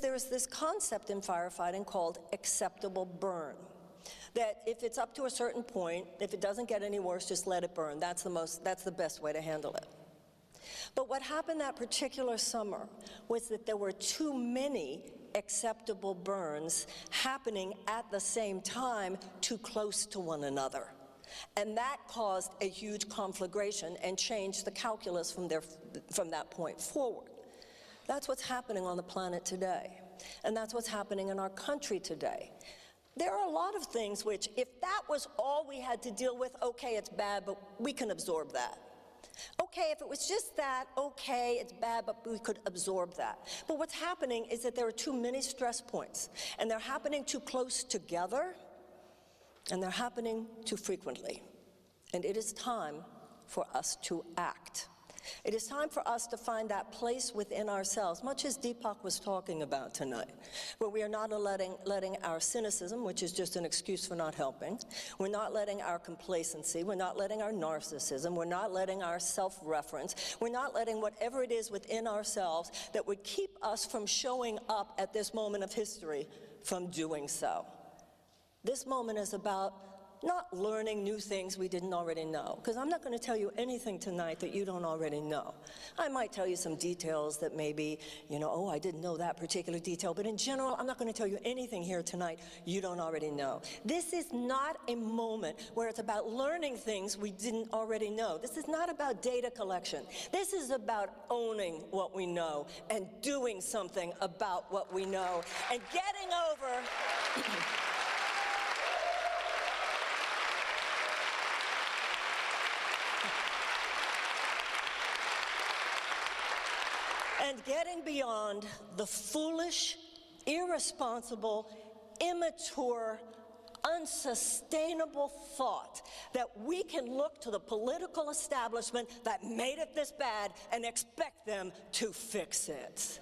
There's this concept in firefighting called acceptable burn. That if it's up to a certain point, if it doesn't get any worse, just let it burn. That's the best way to handle it. But what happened that particular summer was that there were too many acceptable burns happening at the same time, too close to one another. And that caused a huge conflagration and changed the calculus from that point forward. That's what's happening on the planet today. And that's what's happening in our country today. There are a lot of things which, if that was all we had to deal with, okay, it's bad, but we can absorb that. Okay, if it was just that, okay, it's bad, but we could absorb that. But what's happening is that there are too many stress points, and they're happening too close together, and they're happening too frequently. And it is time for us to act. It is time for us to find that place within ourselves, much as Deepak was talking about tonight, where we are not letting our cynicism, which is just an excuse for not helping, we're not letting our complacency, we're not letting our narcissism, we're not letting our self-reference, we're not letting whatever it is within ourselves that would keep us from showing up at this moment of history from doing so. This moment is about not learning new things we didn't already know, because I'm not going to tell you anything tonight that you don't already know. I might tell you some details that maybe, oh, I didn't know that particular detail, but in general, I'm not going to tell you anything here tonight you don't already know. This is not a moment where it's about learning things we didn't already know. This is not about data collection. This is about owning what we know and doing something about what we know and getting over and getting beyond the foolish, irresponsible, immature, unsustainable thought that we can look to the political establishment that made it this bad and expect them to fix it.